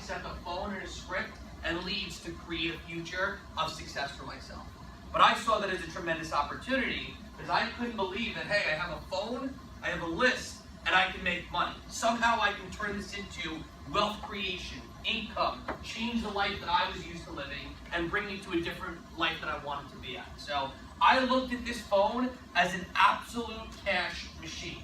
thinks that the phone and a script and leads to create a future of success for myself. But I saw that as a tremendous opportunity because I couldn't believe that, hey, I have a phone, I have a list, and I can make money. Somehow I can turn this into wealth creation, income, change the life that I was used to living, and bring me to a different life that I wanted to be at. So I looked at this phone as an absolute cash machine.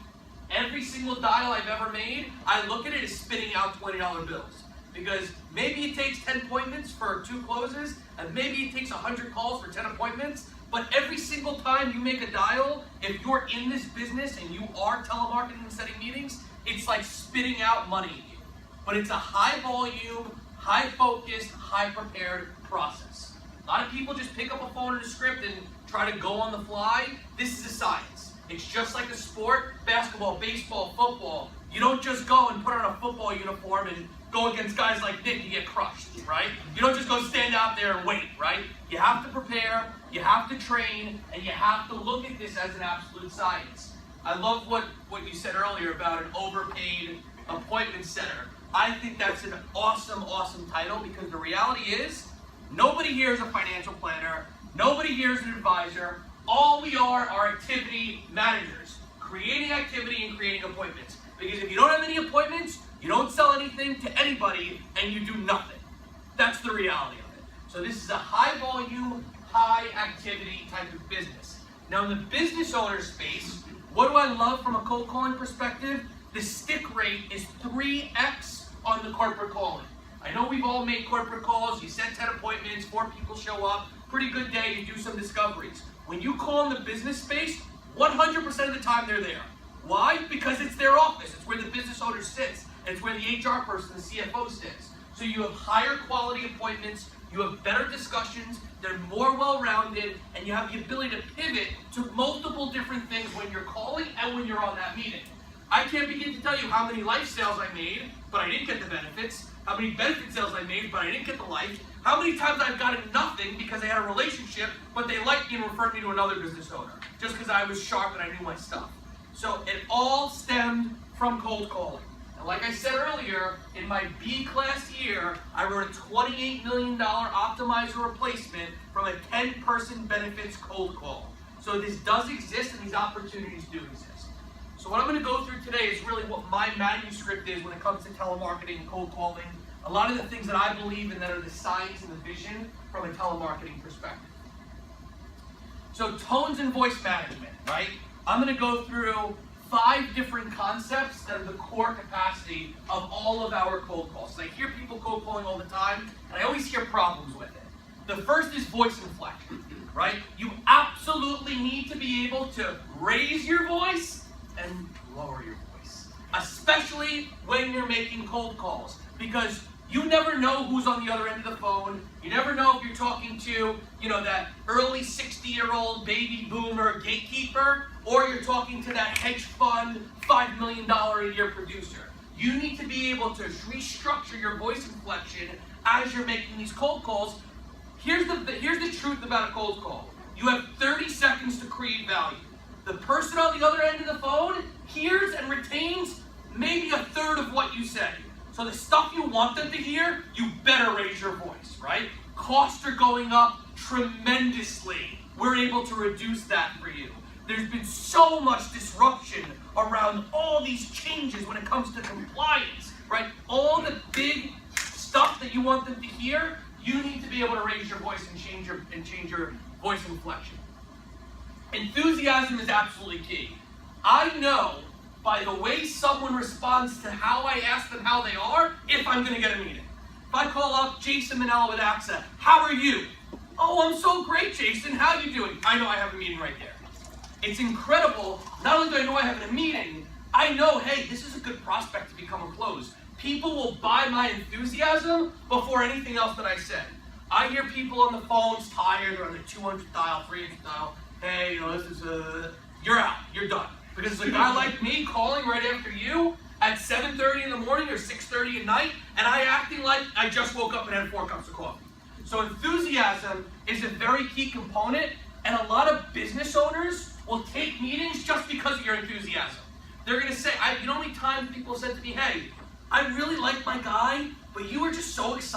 Every single dial I've ever made, I look at it as spitting out $20 bills. Because maybe it takes 10 appointments for 2 closes, and maybe it takes 100 calls for 10 appointments, but every single time you make a dial, if you're in this business and you are telemarketing and setting meetings, it's like spitting out money at you. But it's a high volume, high focused, high prepared process. A lot of people just pick up a phone and a script and try to go on the fly. This is a science. It's just like a sport, basketball, baseball, football. You don't just go and put on a football uniform and go against guys like Nick and get crushed, right? You don't just go stand out there and wait, right? You have to prepare, you have to train, and you have to look at this as an absolute science. I love what you said earlier about an overpaid appointment setter. I think that's an awesome, awesome title because the reality is nobody here is a financial planner, nobody here is an advisor. All we are activity managers, creating activity and creating appointments. Because if you don't have any appointments, you don't sell anything to anybody, and you do nothing. That's the reality of it. So this is a high volume, high activity type of business. Now in the business owner space, what do I love from a cold calling perspective? The stick rate is 3x on the corporate calling. I know we've all made corporate calls, you set 10 appointments, 4 people show up, pretty good day, you do some discoveries. When you call in the business space, 100% of the time they're there. Why? Because it's their office. It's where the business owner sits. It's where the HR person, the CFO sits. So you have higher quality appointments, you have better discussions, they're more well-rounded, and you have the ability to pivot to multiple different things when you're calling and when you're on that meeting. I can't begin to tell you how many life sales I made, but I didn't get the benefits, how many benefit sales I made, but I didn't get the life, how many times I've gotten nothing because I had a relationship, but they liked me and referred me to another business owner, just because I was sharp and I knew my stuff. So it all stemmed from cold calling. And like I said earlier, in my B class year, I wrote a $28 million optimizer replacement from a 10-person benefits cold call. So this does exist and these opportunities do exist. So what I'm going to go through today is really what my manuscript is when it comes to telemarketing and cold calling. A lot of the things that I believe in that are the science and the vision from a telemarketing perspective. So tones and voice management, right? I'm going to go through 5 different concepts that are the core capacity of all of our cold calls. I hear people cold calling all the time, and I always hear problems with it. The first is voice inflection, right? You absolutely need to be able to raise your voice and lower your voice, especially when you're making cold calls, because you never know who's on the other end of the phone. You never know if you're talking to, that early 60-year-old baby boomer gatekeeper, or you're talking to that hedge fund $5 million a year producer. You need to be able to restructure your voice inflection as you're making these cold calls. Here's the truth about a cold call. You have 30 seconds to create value. The person on the other end of the phone hears and retains maybe a third of what you say. So the stuff you want them to hear, you better raise your voice, right? Costs are going up tremendously. We're able to reduce that for you. There's been so much disruption around all these changes when it comes to compliance, right? All the big stuff that you want them to hear, you need to be able to raise your voice and change your voice inflection. Enthusiasm is absolutely key. I know by the way someone responds to how I ask them how they are, if I'm going to get a meeting. If I call up Jason Manella with AXA, how are you? Oh, I'm so great, Jason. How are you doing? I know I have a meeting right there. It's incredible. Not only do I know I have a meeting, I know, hey, this is a good prospect to become a close. People will buy my enthusiasm before anything else that I said. I hear people on the phones tired, they're on the 200 dial, 300 dial. Hey, this is you're out, you're done. Because it's a guy like me calling right after you at 7:30 in the morning or 6:30 at night, and I acting like I just woke up and had 4 cups of coffee. So enthusiasm is a very key component, and a lot of business owners will take meetings just because of your enthusiasm. They're going to say, you know how many times people said to me, hey, I really like my guy, but you were just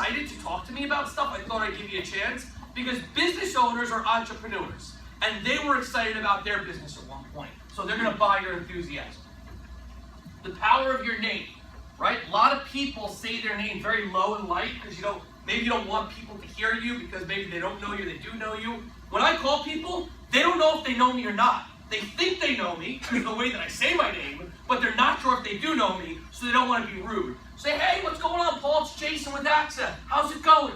excited to talk to me about stuff, I thought I'd give you a chance, because business owners are entrepreneurs, and they were excited about their business at one point. So they're going to buy your enthusiasm. The power of your name, right? A lot of people say their name very low and light because maybe you don't want people to hear you because maybe they don't know you, they do know you. When I call people, they don't know if they know me or not. They think they know me because of the way that I say my name, but they're not sure if they do know me, so they don't want to be rude. Say, hey, what's going on, Paul? It's Jason with AXA. How's it going?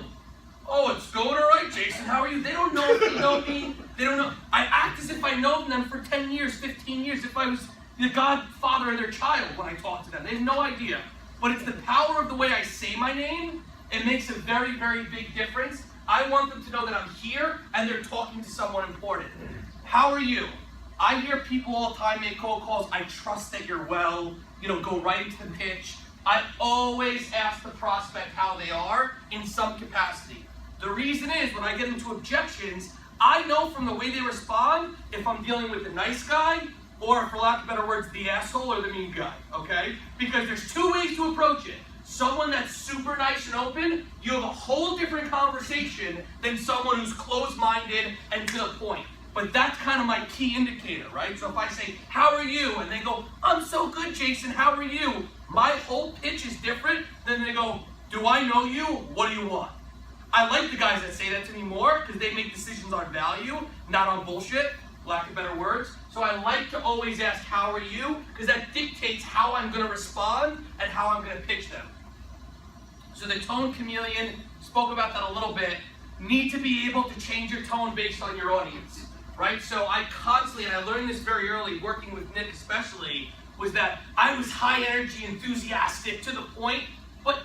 Oh, it's going all right, Jason. How are you? They don't know if they know me. They don't know. I act as if I know them for 10 years, 15 years, if I was the godfather of their child when I talk to them. They have no idea. But it's the power of the way I say my name. It makes a very, very big difference. I want them to know that I'm here and they're talking to someone important. How are you? I hear people all the time make cold calls. I trust that you're well. Go right into the pitch. I always ask the prospect how they are in some capacity. The reason is when I get into objections, I know from the way they respond if I'm dealing with the nice guy or, for lack of better words, the asshole or the mean guy, okay? Because there's two ways to approach it. Someone that's super nice and open, you have a whole different conversation than someone who's closed-minded and to the point. But that's kind of my key indicator, right? So if I say, how are you? And they go, I'm so good, Jason, how are you? My whole pitch is different than they go, do I know you? What do you want? I like the guys that say that to me more because they make decisions on value, not on bullshit, lack of better words. So I like to always ask, how are you? Because that dictates how I'm going to respond and how I'm going to pitch them. So the tone chameleon, spoke about that a little bit, need to be able to change your tone based on your audience, right? So I constantly, and I learned this very early, working with Nick especially, was that I was high energy, enthusiastic, to the point, but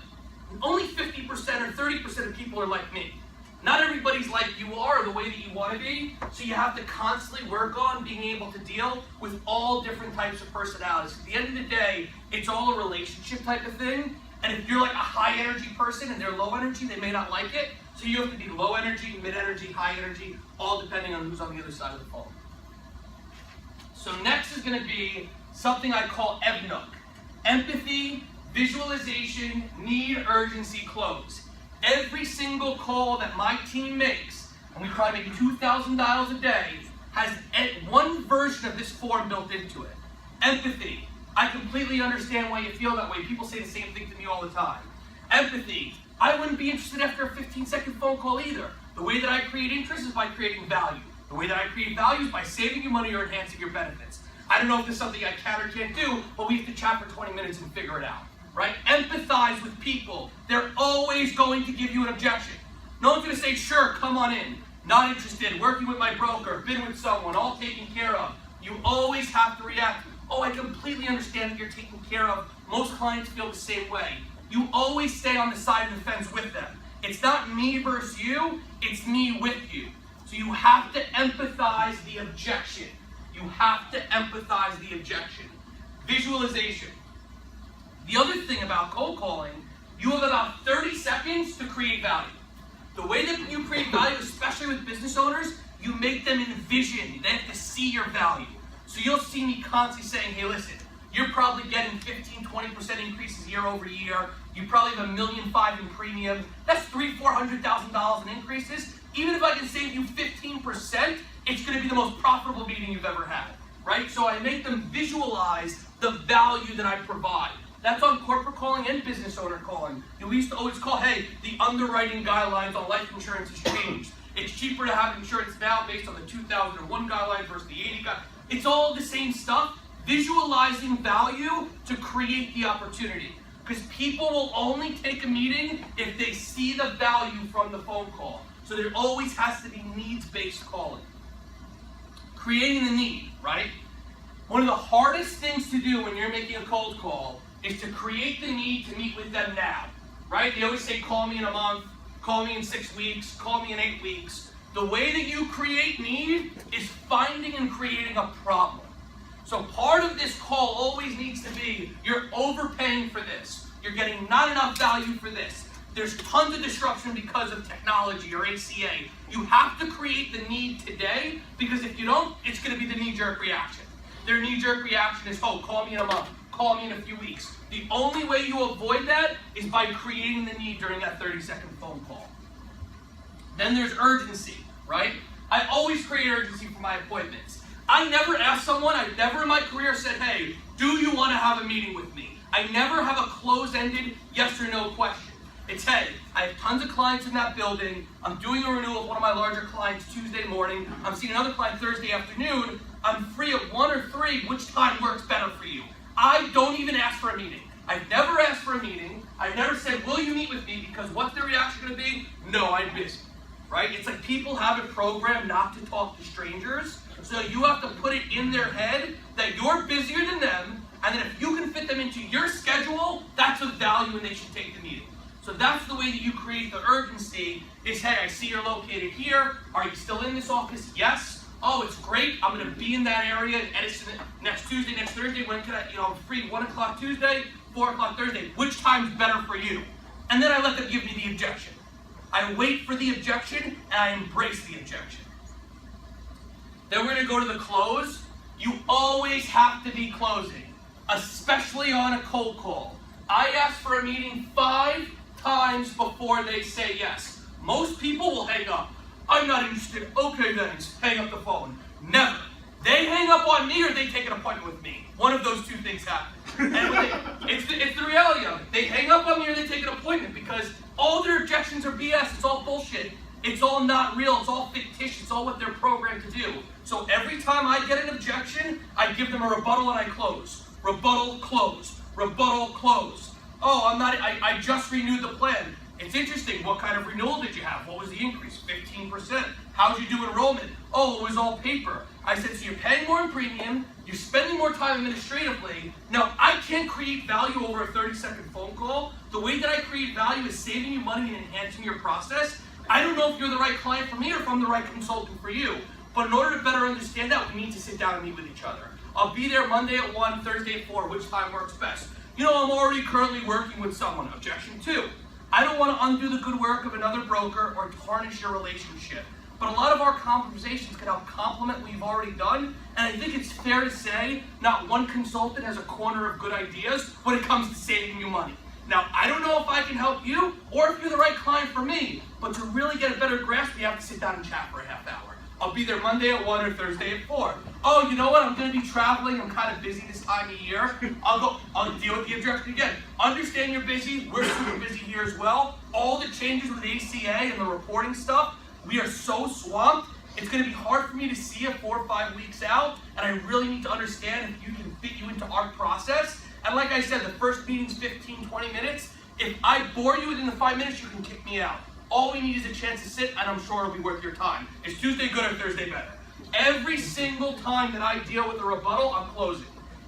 only 50% or 30% of people are like me. Not everybody's like you are, the way that you want to be, so you have to constantly work on being able to deal with all different types of personalities. At the end of the day, it's all a relationship type of thing, and if you're like a high energy person and they're low energy, they may not like it, so you have to be low energy, mid energy, high energy, all depending on who's on the other side of the phone. So next is going to be something I call EVNUC. Empathy, visualization, need, urgency, close. Every single call that my team makes, and we try to make 2,000 dials a day, has one version of this form built into it. Empathy. I completely understand why you feel that way. People say the same thing to me all the time. Empathy. I wouldn't be interested after a 15-second phone call either. The way that I create interest is by creating value. The way that I create value is by saving you money or enhancing your benefits. I don't know if this is something I can or can't do, but we have to chat for 20 minutes and figure it out. Right? Empathize with people. They're always going to give you an objection. No one's going to say, sure, come on in. Not interested, working with my broker, been with someone, all taken care of. You always have to react. Oh, I completely understand that you're taken care of. Most clients feel the same way. You always stay on the side of the fence with them. It's not me versus you, it's me with you. So you have to empathize the objection. You have to empathize the objection. Visualization. The other thing about cold calling, you have about 30 seconds to create value. The way that you create value, especially with business owners, you make them envision. They have to see your value. So you'll see me constantly saying, hey, listen, you're probably getting 15, 20% increases year over year. You probably have $1.5 million in premium. That's $300,000 in increases. Even if I can save you 15%, it's going to be the most profitable meeting you've ever had, right? So I make them visualize the value that I provide. That's on corporate calling and business owner calling. We used to always call, hey, the underwriting guidelines on life insurance has changed. It's cheaper to have insurance now based on the 2001 guidelines versus the 80 guidelines. It's all the same stuff. Visualizing value to create the opportunity. Because people will only take a meeting if they see the value from the phone call. So there always has to be needs-based calling. Creating the need, right? One of the hardest things to do when you're making a cold call is to create the need to meet with them now, right? They always say, call me in a month, call me in 6 weeks, call me in 8 weeks. The way that you create need is finding and creating a problem. So part of this call always needs to be, you're overpaying for this. You're getting not enough value for this. There's tons of disruption because of technology or ACA. You have to create the need today, because if you don't, it's going to be the knee-jerk reaction. Their knee-jerk reaction is, oh, call me in a month. call me in a few weeks. The only way you avoid that is by creating the need during that 30-second phone call. Then there's urgency, right? I always create urgency for my appointments. I never ask someone, I've never in my career said, hey, do you want to have a meeting with me? I never have a closed-ended yes or no question. It's, hey, I have tons of clients in that building. I'm doing a renewal with one of my larger clients Tuesday morning. I'm seeing another client Thursday afternoon. I'm free at 1 or 3. Which time works better for you? I don't even ask for a meeting. I've never asked for a meeting. I've never said, will you meet with me? Because what's their reaction going to be? No, I'm busy. Right? It's like people have it programmed not to talk to strangers. So you have to put it in their head that you're busier than them, and that if you can fit them into your schedule, that's of value and they should take the meeting. So that's the way that you create the urgency is, hey, I see you're located here. Are you still in this office? Yes. Oh, it's great. I'm going to be in that area in Edison next Tuesday, next Thursday. When can I, I'm free 1 o'clock Tuesday, 4 o'clock Thursday. Which time's better for you? And then I let them give me the objection. I wait for the objection and I embrace the objection. Then we're going to go to the close. You always have to be closing, especially on a cold call. I ask for a meeting 5 times before they say yes. Most people will hang up. I'm not interested. Okay, thanks. Hang up the phone. Never. They hang up on me or they take an appointment with me. One of those two things happen. And it's the reality of it. They hang up on me or they take an appointment because all their objections are BS. It's all bullshit. It's all not real. It's all fictitious. It's all what they're programmed to do. So every time I get an objection, I give them a rebuttal and I close. Rebuttal, close. Rebuttal, close. Oh, I just renewed the plan. It's interesting. What kind of renewal did you have? What was the increase? 15%. How'd you do enrollment? Oh, it was all paper. I said, so you're paying more in premium, you're spending more time administratively. Now, I can't create value over a 30-second phone call. The way that I create value is saving you money and enhancing your process. I don't know if you're the right client for me or if I'm the right consultant for you. But in order to better understand that, we need to sit down and meet with each other. I'll be there Monday at 1, Thursday at 4. Which time works best? I'm already currently working with someone. Objection 2. I don't want to undo the good work of another broker or tarnish your relationship. But a lot of our conversations can help complement what you've already done. And I think it's fair to say not one consultant has a corner of good ideas when it comes to saving you money. Now, I don't know if I can help you or if you're the right client for me, but to really get a better grasp, we have to sit down and chat for a half hour. I'll be there Monday at 1 or Thursday at 4. Oh, you know what? I'm going to be traveling. I'm kind of busy this time of year. I'll deal with the objection again. Understand you're busy. We're super busy here as well. All the changes with ACA and the reporting stuff, we are so swamped. It's going to be hard for me to see it 4 or 5 weeks out, and I really need to understand if you can fit you into our process. And like I said, the first meeting's 15, 20 minutes. If I bore you within the 5 minutes, you can kick me out. All we need is a chance to sit, and I'm sure it'll be worth your time. Is Tuesday good or Thursday better? Every single time that I deal with a rebuttal, I'm closing.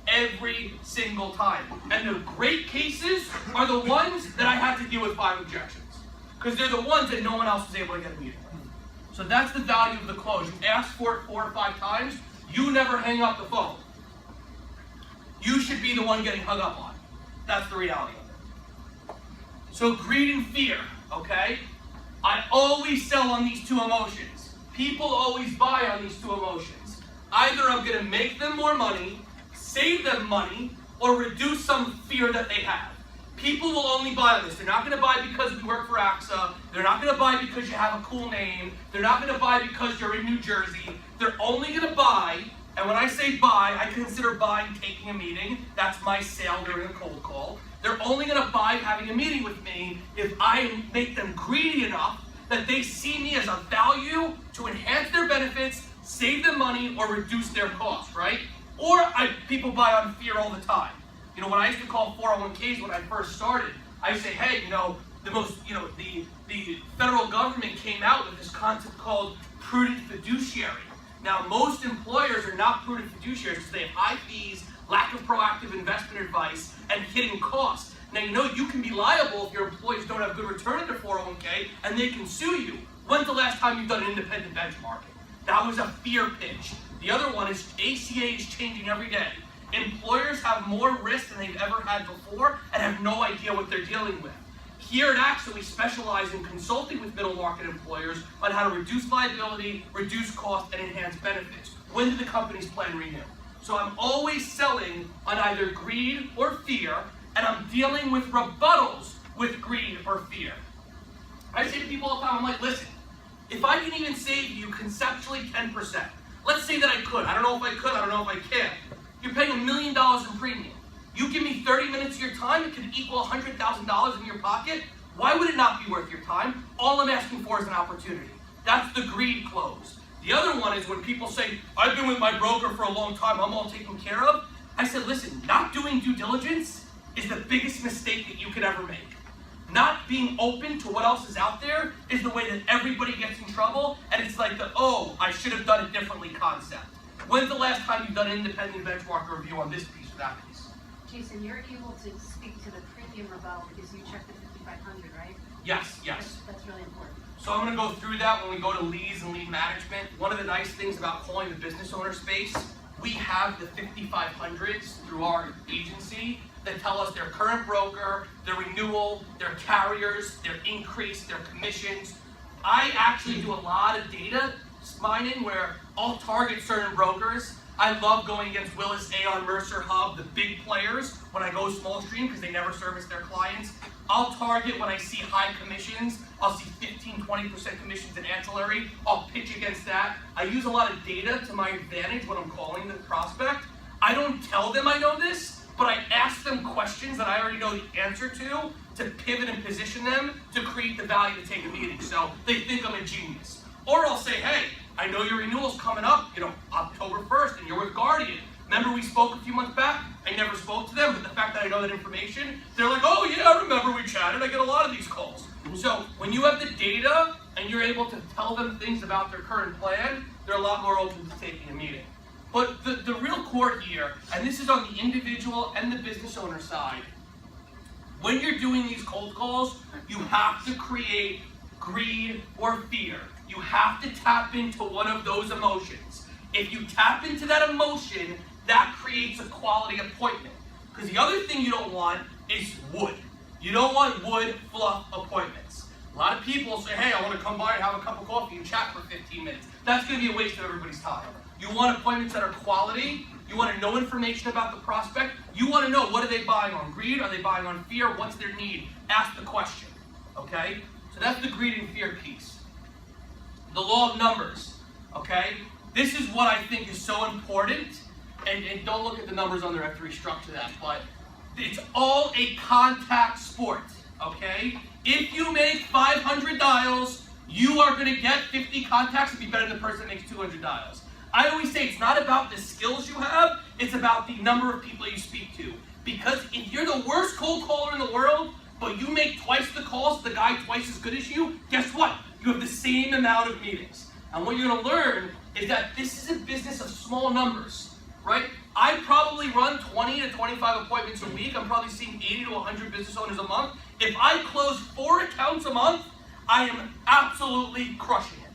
Every single time. And the great cases are the ones that I had to deal with 5 objections. Because they're the ones that no one else was able to get a meeting with. So that's the value of the close. You ask for it 4 or 5 times, you never hang up the phone. You should be the one getting hung up on. That's the reality of it. So greed and fear, okay? I always sell on these 2 emotions. People always buy on these 2 emotions. Either I'm going to make them more money, save them money, or reduce some fear that they have. People will only buy on this. They're not going to buy because we work for AXA. They're not going to buy because you have a cool name. They're not going to buy because you're in New Jersey. They're only going to buy, and when I say buy, I consider buying taking a meeting. That's my sale during a cold call. They're only going to buy having a meeting with me if I make them greedy enough that they see me as a value to enhance their benefits, save them money, or reduce their costs, right? Or people buy on fear all the time. When I used to call 401ks when I first started, I say, hey, the federal government came out with this concept called prudent fiduciary. Now, most employers are not prudent fiduciaries because they have high fees, lack of proactive investment advice, and hidden costs. Now, you can be liable if your employees don't have good return in their 401k, and they can sue you. When's the last time you've done independent benchmarking? That was a fear pitch. The other one is ACA is changing every day. Employers have more risk than they've ever had before and have no idea what they're dealing with. Here at AXA, we specialize in consulting with middle market employers on how to reduce liability, reduce cost, and enhance benefits. When do the companies plan renew? So I'm always selling on either greed or fear, and I'm dealing with rebuttals with greed or fear. I say to people all the time, I'm like, listen, if I can even save you conceptually 10%, let's say that I could. I don't know if I could, I don't know if I can. You're paying $1 million in premium. You give me 30 minutes of your time, it could equal $100,000 in your pocket. Why would it not be worth your time? All I'm asking for is an opportunity. That's the greed close. The other one is when people say, I've been with my broker for a long time, I'm all taken care of. I said, listen, not doing due diligence is the biggest mistake that you could ever make. Not being open to what else is out there is the way that everybody gets in trouble, and it's like the, oh, I should have done it differently concept. When's the last time you've done an independent benchmark review on this piece or that piece? Jason, you're able to speak to the premium rebuttal because you checked the 5,500, right? Yes, yes. That's really important. So I'm going to go through that when we go to leads and lead management. One of the nice things about calling the business owner space, we have the 5,500s through our agency that tell us their current broker, their renewal, their carriers, their increase, their commissions. I actually do a lot of data mining where I'll target certain brokers. I love going against Willis, Aon, Mercer, Hub, the big players when I go small stream because they never service their clients. I'll target when I see high commissions. I'll see 15, 20% commissions in ancillary. I'll pitch against that. I use a lot of data to my advantage when I'm calling the prospect. I don't tell them I know this, but I ask them questions that I already know the answer to pivot and position them to create the value to take a meeting. So they think I'm a genius. Or I'll say, hey, I know your renewal's coming up, October 1st, and you're with Guardian. Remember we spoke a few months back? I never spoke to them, but the fact that I know that information, they're like, oh yeah, I remember we chatted. I get a lot of these calls. So when you have the data and you're able to tell them things about their current plan, they're a lot more open to taking a meeting. But the real core here, and this is on the individual and the business owner side, when you're doing these cold calls, you have to create greed or fear. You have to tap into one of those emotions. If you tap into that emotion, that creates a quality appointment. Because the other thing you don't want is wood. You don't want wood fluff appointments. A lot of people say, hey, I want to come by and have a cup of coffee and chat for 15 minutes. That's going to be a waste of everybody's time. You want appointments that are quality. You want to know information about the prospect. You want to know, what are they buying on? Greed? Are they buying on fear? What's their need? Ask the question. Okay? So that's the greed and fear piece. The law of numbers. Okay? This is what I think is so important. And don't look at the numbers on there, I have to restructure that. But it's all a contact sport. Okay? If you make 500 dials, you are going to get 50 contacts and be better than the person that makes 200 dials. I always say it's not about the skills you have, it's about the number of people you speak to. Because if you're the worst cold caller in the world, but you make twice the calls, the guy twice as good as you, guess what? You have the same amount of meetings. And what you're going to learn is that this is a business of small numbers, right? I probably run 20 to 25 appointments a week. I'm probably seeing 80 to 100 business owners a month. If I close 4 accounts a month, I am absolutely crushing it.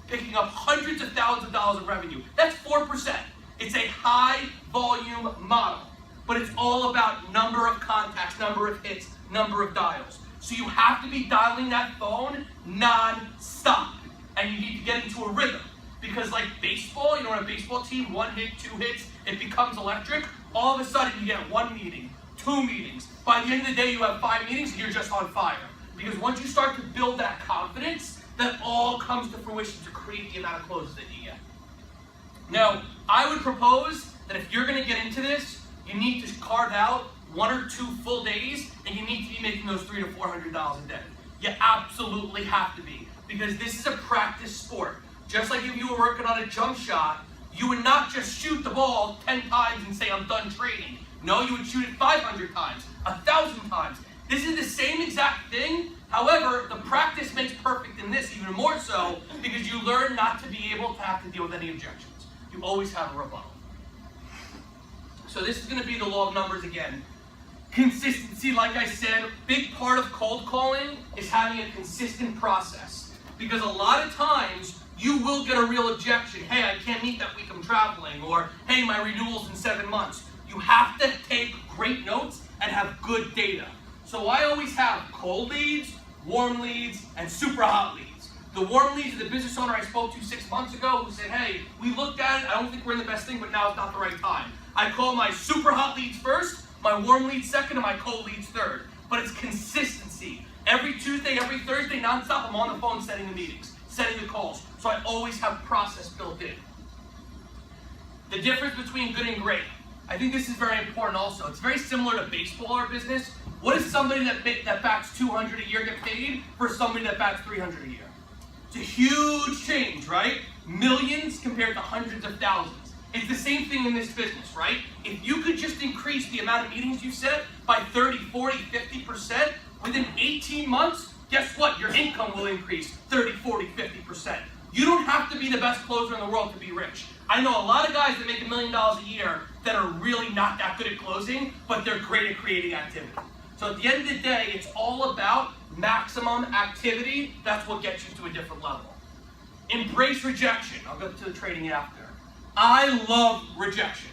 Picking up hundreds of thousands of dollars of revenue. That's 4%. It's a high volume model, but it's all about number of contacts, number of hits, number of dials. So you have to be dialing that phone non-stop, and you need to get into a rhythm. Because like baseball, on a baseball team, 1 hit, 2 hits, it becomes electric. All of a sudden you get 1 meeting, 2 meetings. By the end of the day you have 5 meetings and you're just on fire. Because once you start to build that confidence, that all comes to fruition to create the amount of closes that you get. Now, I would propose that if you're going to get into this, you need to carve out 1 or 2 full days, and you need to be making those $300 to $400 a day. You absolutely have to be, because this is a practice sport. Just like if you were working on a jump shot, you would not just shoot the ball 10 times and say, I'm done training. No, you would shoot it 500 times, 1,000 times. This is the same exact thing. However, the practice makes perfect in this even more so because you learn not to be able to have to deal with any objections. You always have a rebuttal. So this is going to be the law of numbers again. Consistency, like I said, big part of cold calling is having a consistent process. Because a lot of times, you will get a real objection. Hey, I can't meet that week, I'm traveling. Or, hey, my renewal's in 7 months. You have to take great notes and have good data. So I always have cold leads, warm leads, and super hot leads. The warm leads are the business owner I spoke to 6 months ago who said, hey, we looked at it, I don't think we're in the best thing, but now is not the right time. I call my super hot leads first, my warm leads second, and my cold leads third. But it's consistency. Every Tuesday, every Thursday, nonstop, I'm on the phone setting the meetings, setting the calls. So I always have process built in. The difference between good and great. I think this is very important also. It's very similar to baseball or business. What does somebody that bats 200 a year get paid for somebody that bats 300 a year? It's a huge change, right? Millions compared to hundreds of thousands. It's the same thing in this business, right? If you could just increase the amount of meetings you set by 30, 40, 50%, within 18 months, guess what? Your income will increase 30, 40, 50%. You don't have to be the best closer in the world to be rich. I know a lot of guys that make $1 million a year that are really not that good at closing, but they're great at creating activity. So at the end of the day, it's all about maximum activity. That's what gets you to a different level. Embrace rejection. I'll go to the trading after. I love rejection.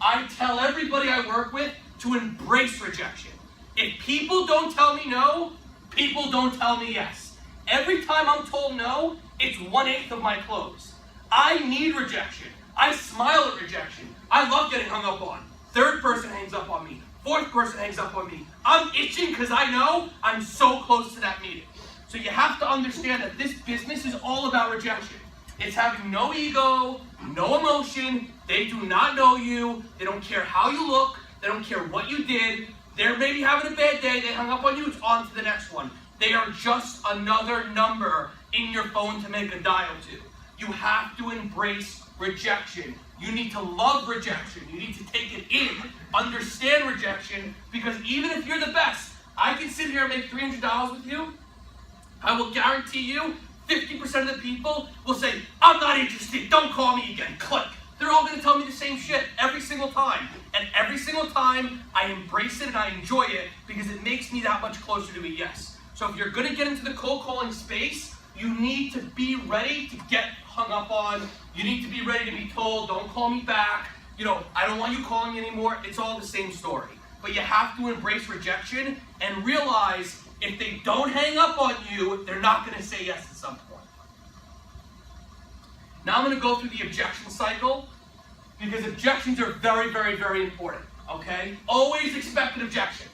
I tell everybody I work with to embrace rejection. If people don't tell me no, people don't tell me yes. Every time I'm told no, it's 1/8 of my close. I need rejection. I smile at rejection. I love getting hung up on. Third person hangs up on me. Fourth person hangs up on me. I'm itching because I know I'm so close to that meeting. So you have to understand that this business is all about rejection. It's having no ego, no emotion. They do not know you. They don't care how you look. They don't care what you did. They're maybe having a bad day. They hung up on you. It's on to the next one. They are just another number in your phone to make a dial to. You have to embrace rejection. You need to love rejection. You need to take it in, understand rejection, because even if you're the best, I can sit here and make $300 with you. I will guarantee you 50% of the people will say, I'm not interested, don't call me again, click. They're all going to tell me the same shit every single time. And every single time, I embrace it and I enjoy it because it makes me that much closer to a yes. So if you're going to get into the cold calling space, you need to be ready to get hung up on. You need to be ready to be told, don't call me back. You know, I don't want you calling me anymore. It's all the same story. But you have to embrace rejection and realize if they don't hang up on you, they're not going to say yes at some point. Now I'm going to go through the objection cycle because objections are very, very, very important, okay? Always expect an objection.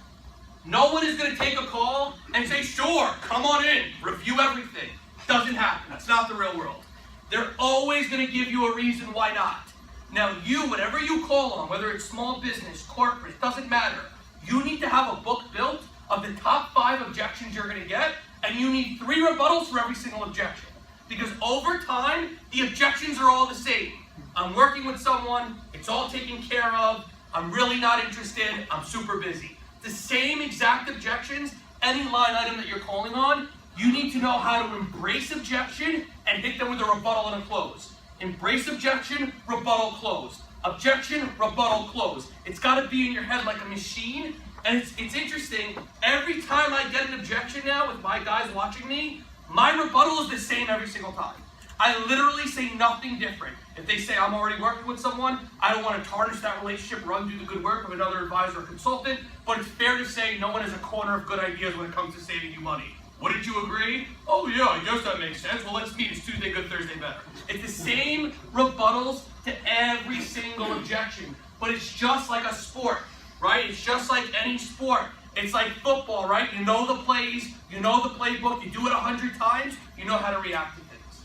No one is going to take a call and say, sure, come on in, review everything. Doesn't happen. That's not the real world. They're always going to give you a reason why not. Now you, whatever you call on, whether it's small business, corporate, it doesn't matter. You need to have a book built of the top 5 objections you're going to get, and you need 3 rebuttals for every single objection. Because over time, the objections are all the same. I'm working with someone, it's all taken care of, I'm really not interested, I'm super busy. The same exact objections, any line item that you're calling on, you need to know how to embrace objection and hit them with a rebuttal and a close. Embrace objection, rebuttal, close. Objection, rebuttal, close. It's got to be in your head like a machine. And it's interesting, every time I get an objection now with my guys watching me, my rebuttal is the same every single time. I literally say nothing different. If they say I'm already working with someone, I don't want to tarnish that relationship or undo the good work of another advisor or consultant, but it's fair to say no one has a corner of good ideas when it comes to saving you money. Wouldn't you agree? Oh yeah, I guess that makes sense. Well, let's meet. It's Tuesday good, Thursday better. It's the same rebuttals to every single objection, but it's just like a sport, right? It's just like any sport. It's like football, right? You know the plays, you know the playbook, you do it 100 times, you know how to react to things.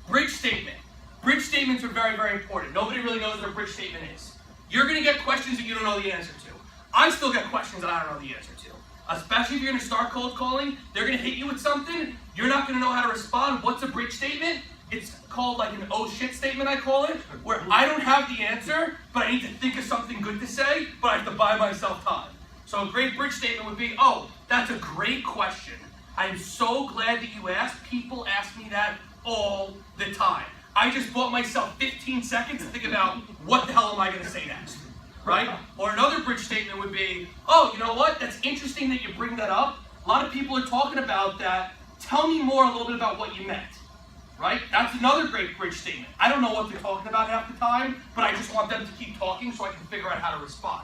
Bridge statement. Bridge statements are very, very important. Nobody really knows what a bridge statement is. You're going to get questions that you don't know the answer to. I still get questions that I don't know the answer to. Especially if you're going to start cold calling, they're going to hit you with something, you're not going to know how to respond. What's a bridge statement? It's called like an oh shit statement, I call it, where I don't have the answer, but I need to think of something good to say, but I have to buy myself time. So a great bridge statement would be, oh, that's a great question. I am so glad that you asked. People ask me that all the time. I just bought myself 15 seconds to think about what the hell am I going to say next, right? Or another bridge statement would be, oh, you know what? That's interesting that you bring that up. A lot of people are talking about that. Tell me more a little bit about what you meant, right? That's another great bridge statement. I don't know what they're talking about half the time, but I just want them to keep talking so I can figure out how to respond.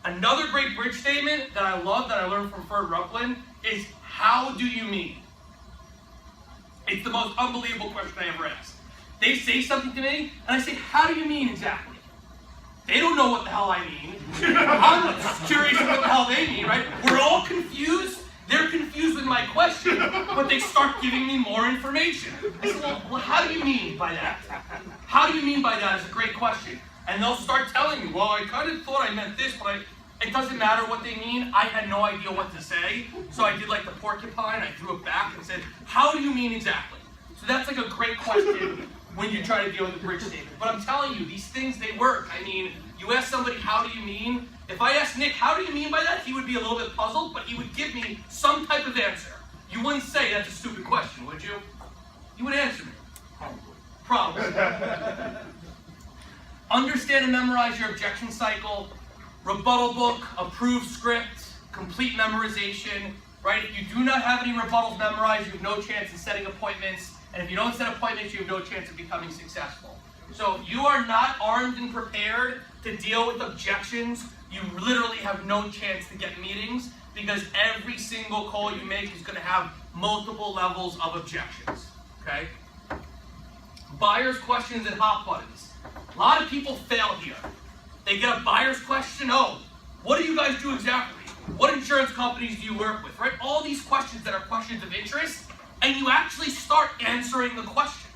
Another great bridge statement that I love, that I learned from Ferd Ruplin, is how do you mean? It's the most unbelievable question I ever asked. They say something to me, and I say, how do you mean exactly? They don't know what the hell I mean. I'm curious what the hell they mean, right? We're all confused. They're confused with my question, but they start giving me more information. I said, well, how do you mean by that? How do you mean by that is a great question. And they'll start telling me, well, I kind of thought I meant this, but it doesn't matter what they mean. I had no idea what to say. So I did like the porcupine. I threw it back and said, how do you mean exactly? So that's like a great question when you try to deal with the bridge statement. But I'm telling you, these things, they work. I mean, you ask somebody, how do you mean? If I asked Nick, how do you mean by that? He would be a little bit puzzled, but he would give me some type of answer. You wouldn't say that's a stupid question, would you? You would answer me. Probably. Understand and memorize your objection cycle, rebuttal book, approved script, complete memorization, right? If you do not have any rebuttals memorized, you have no chance in setting appointments. And if you don't set appointments, you have no chance of becoming successful. So if you are not armed and prepared to deal with objections, you literally have no chance to get meetings because every single call you make is going to have multiple levels of objections, okay? Buyer's questions and hot buttons. A lot of people fail here. They get a buyer's question, oh, what do you guys do exactly? What insurance companies do you work with, right? All these questions that are questions of interest, and you actually start answering the question.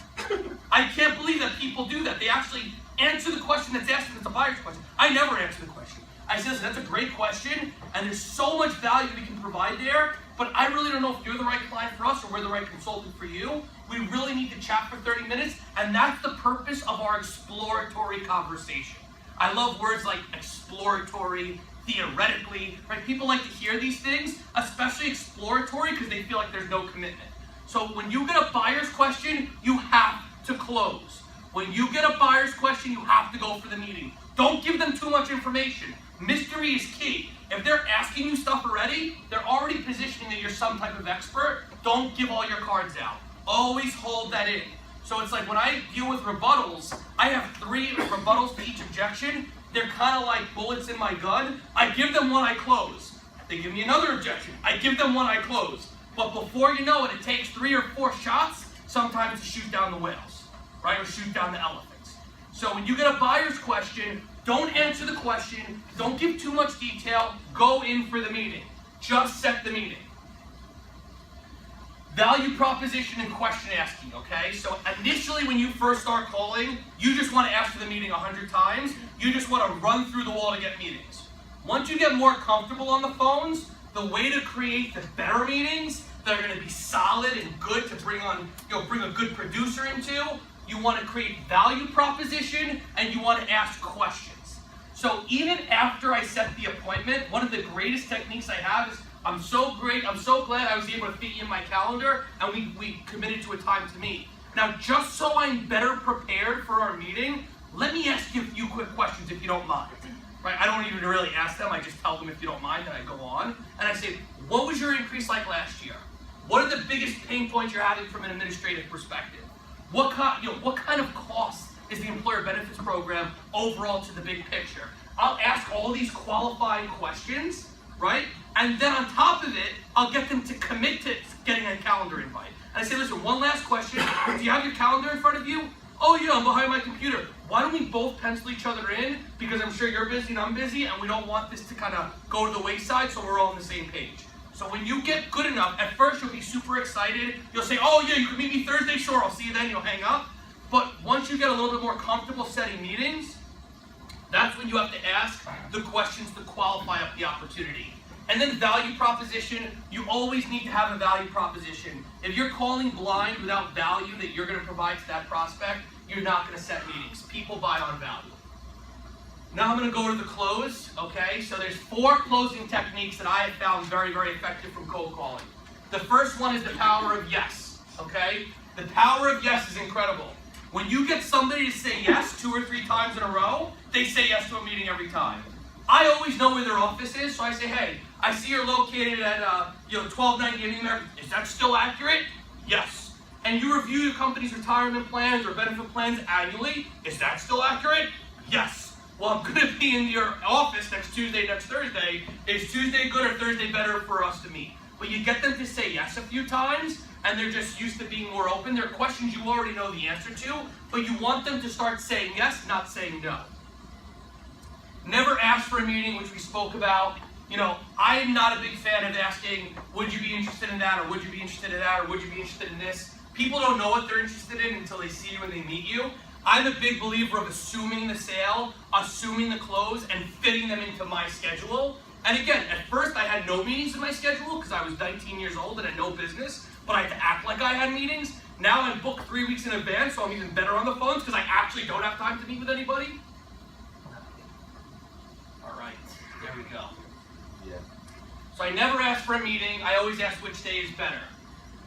I can't believe that people do that. They actually answer the question that's asked, and it's a buyer's question. I never answer the question. I say, listen, that's a great question, and there's so much value we can provide there, but I really don't know if you're the right client for us or we're the right consultant for you. We really need to chat for 30 minutes, and that's the purpose of our exploratory conversation. I love words like exploratory, theoretically, right? People like to hear these things, especially exploratory, because they feel like there's no commitment. So when you get a buyer's question, you have to close. When you get a buyer's question, you have to go for the meeting. Don't give them too much information. Mystery is key. If they're asking you stuff already, they're already positioning that you're some type of expert. Don't give all your cards out. Always hold that in. So it's like when I deal with rebuttals, I have 3 rebuttals to each objection. They're kind of like bullets in my gun. I give them one, I close. They give me another objection. I give them one, I close. But before you know it, it takes 3 or 4 shots, sometimes to shoot down the whales, right? Or shoot down the elephants. So when you get a buyer's question, don't answer the question, don't give too much detail, go in for the meeting. Just set the meeting. Value proposition and question asking, okay? So initially when you first start calling, you just want to ask for the meeting 100 times. You just want to run through the wall to get meetings. Once you get more comfortable on the phones, the way to create the better meetings that are going to be solid and good to bring on, bring a good producer into, you want to create value proposition and you want to ask questions. So even after I set the appointment, one of the greatest techniques I have is, I'm so glad I was able to fit you in my calendar and we committed to a time to meet. Now, just so I'm better prepared for our meeting, let me ask you a few quick questions if you don't mind. Right? I don't even really ask them, I just tell them if you don't mind, and I go on. And I say, what was your increase like last year? What are the biggest pain points you're having from an administrative perspective? What kind of cost is the employer benefits program overall to the big picture? I'll ask all these qualifying questions, right? And then on top of it, I'll get them to commit to getting a calendar invite. And I say, listen, one last question. Do you have your calendar in front of you? Oh yeah, I'm behind my computer. Why don't we both pencil each other in? Because I'm sure you're busy and I'm busy, and we don't want this to kind of go to the wayside, so we're all on the same page. So when you get good enough, at first you'll be super excited. You'll say, oh yeah, you can meet me Thursday, sure, I'll see you then, you'll hang up. But once you get a little bit more comfortable setting meetings, that's when you have to ask the questions to qualify up the opportunity. And then value proposition, you always need to have a value proposition. If you're calling blind without value that you're going to provide to that prospect, you're not going to set meetings. People buy on value. Now I'm going to go to the close, okay? So there's 4 closing techniques that I have found very, very effective from cold calling. The first one is the power of yes, okay? The power of yes is incredible. When you get somebody to say yes 2 or 3 times in a row, they say yes to a meeting every time. I always know where their office is, so I say, hey, I see you're located at 1290 Indian American. Is that still accurate? Yes. And you review your company's retirement plans or benefit plans annually. Is that still accurate? Yes. Well, I'm going to be in your office next Tuesday, next Thursday. Is Tuesday good or Thursday better for us to meet? But you get them to say yes a few times, and they're just used to being more open. There are questions you already know the answer to, but you want them to start saying yes, not saying no. Never ask for a meeting, which we spoke about. You know, I'm not a big fan of asking, would you be interested in that, or would you be interested in that, or would you be interested in this? People don't know what they're interested in until they see you and they meet you. I'm a big believer of assuming the sale, assuming the close, and fitting them into my schedule. And again, at first I had no meetings in my schedule because I was 19 years old and had no business, but I had to act like I had meetings. Now I'm booked 3 weeks in advance, so I'm even better on the phones because I actually don't have time to meet with anybody. All right, there we go. Yeah. So I never ask for a meeting, I always ask which day is better.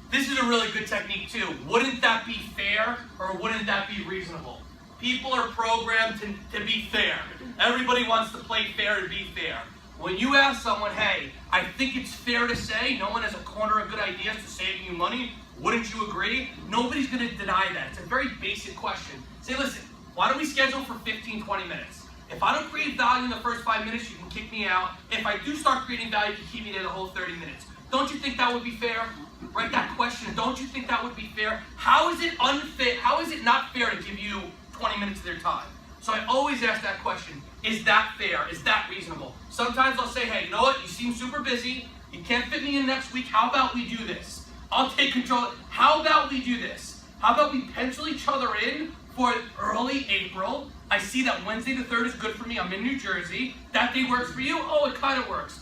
This is a really good technique too. Wouldn't that be fair, or wouldn't that be reasonable? People are programmed to be fair. Everybody wants to play fair and be fair. When you ask someone, hey, I think it's fair to say, no one has a corner of good ideas to saving you money, wouldn't you agree? Nobody's gonna deny that. It's a very basic question. Say, listen, why don't we schedule for 15, 20 minutes? If I don't create value in the first 5 minutes, you can kick me out. If I do start creating value, you can keep me there the whole 30 minutes. Don't you think that would be fair? Right, that question, don't you think that would be fair? How is it unfair? How is it not fair to give you 20 minutes of their time? So I always ask that question, is that fair? Is that reasonable? Sometimes I'll say, hey, you know what? You seem super busy. You can't fit me in next week. How about we do this? I'll take control. How about we do this? How about we pencil each other in for early April? I see that Wednesday the 3rd is good for me. I'm in New Jersey. That day works for you? Oh, it kind of works.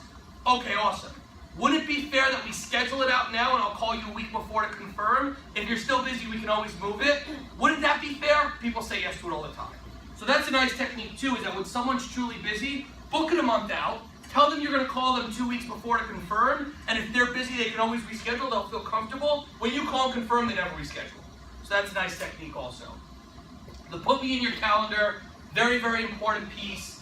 Okay, awesome. Wouldn't it be fair that we schedule it out now and I'll call you a week before to confirm? If you're still busy, we can always move it. Wouldn't that be fair? People say yes to it all the time. So that's a nice technique too, is that when someone's truly busy, book it a month out, tell them you're gonna call them 2 weeks before to confirm, and if they're busy, they can always reschedule, they'll feel comfortable. When you call and confirm, they never reschedule. So that's a nice technique also. The put me in your calendar, very, very important piece.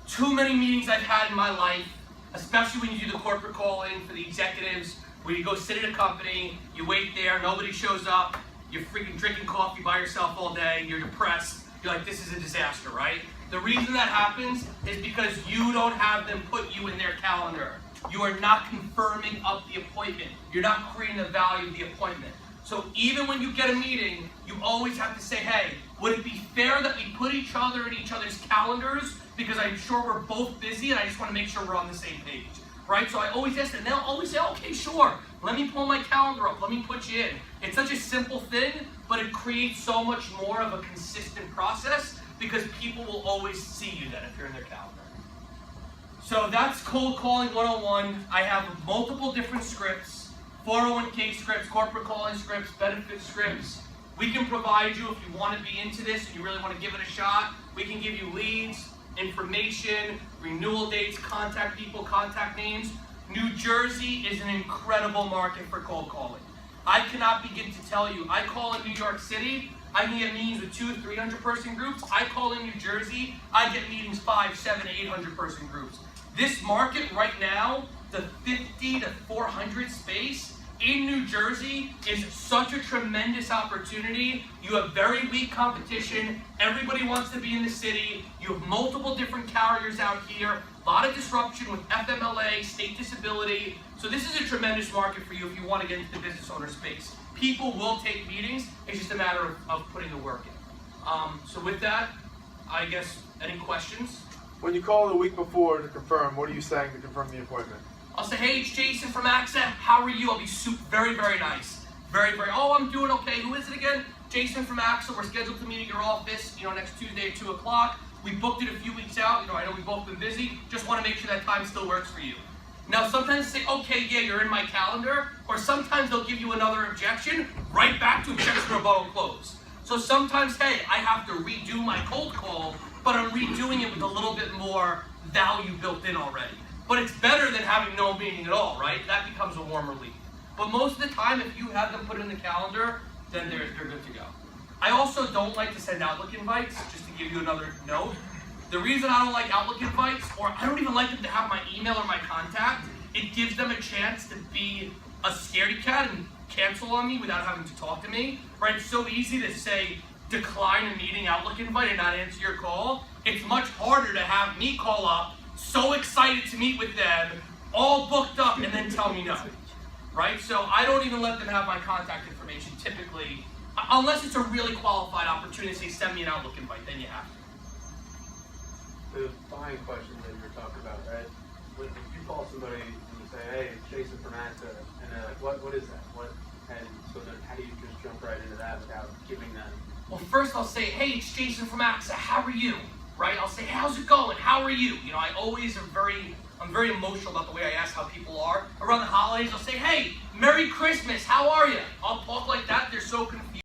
Too many meetings I've had in my life, especially when you do the corporate calling for the executives, where you go sit at a company, you wait there, nobody shows up, you're freaking drinking coffee by yourself all day, you're depressed, you're like, this is a disaster, right? The reason that happens is because you don't have them put you in their calendar. You are not confirming up the appointment. You're not creating the value of the appointment. So even when you get a meeting, you always have to say, hey, would it be fair that we put each other in each other's calendars? Because I'm sure we're both busy and I just want to make sure we're on the same page, right? So I always ask them, and they'll always say, okay, sure, let me pull my calendar up, let me put you in. It's such a simple thing, but it creates so much more of a consistent process because people will always see you then if you're in their calendar. So that's cold calling 101. I have multiple different scripts, 401k scripts, corporate calling scripts, benefit scripts. We can provide you, if you want to be into this and you really want to give it a shot, we can give you leads, information, renewal dates, contact people, contact names. New Jersey is an incredible market for cold calling. I cannot begin to tell you, I call in New York City, I can get meetings with 200, 300 person groups. I call in New Jersey, I get meetings 500, 700, 800 person groups. This market right now, the 50 to 400 space in New Jersey is such a tremendous opportunity. You have very weak competition. Everybody wants to be in the city. You have multiple different carriers out here. A lot of disruption with FMLA, state disability. So this is a tremendous market for you if you want to get into the business owner space. People will take meetings. It's just a matter of putting the work in. So with that, I guess, any questions? When you call the week before to confirm, what are you saying to confirm the appointment? I'll say, hey, it's Jason from AXA. How are you? I'll be very, very nice. Very, oh, I'm doing okay. Who is it again? Jason from AXA. We're scheduled to meet at your office, next Tuesday at 2 o'clock. We booked it a few weeks out. I know we've both been busy. Just want to make sure that time still works for you. Now, sometimes they say, okay, yeah, you're in my calendar. Or sometimes they'll give you another objection, right back to objection rebuttal close. So sometimes, hey, I have to redo my cold call, but I'm redoing it with a little bit more value built in already. But it's better than having no meeting at all, right? That becomes a warmer lead. But most of the time, if you have them put in the calendar, then they're good to go. I also don't like to send Outlook invites, just to give you another note. The reason I don't like Outlook invites, or I don't even like them to have my email or my contact, it gives them a chance to be a scaredy cat and cancel on me without having to talk to me, right? It's so easy to say, decline a meeting Outlook invite and not answer your call. It's much harder to have me call up, so excited to meet with them, all booked up, and then tell me no, right? So I don't even let them have my contact information typically, unless it's a really qualified opportunity, say send me an Outlook invite, then you have to. the buying question that you were talking about, right? When you call somebody and you say, "Hey, it's Jason from AXA," and they're like, "What is that? What?" And so then, how do you just jump right into that without giving them? Well, first I'll say, hey, it's Jason from AXA. How are you? Right? I'll say, hey, how's it going? How are you? You know, I'm very emotional about the way I ask how people are. Around the holidays, I'll say, hey, Merry Christmas. How are you? I'll talk like that. They're so confused.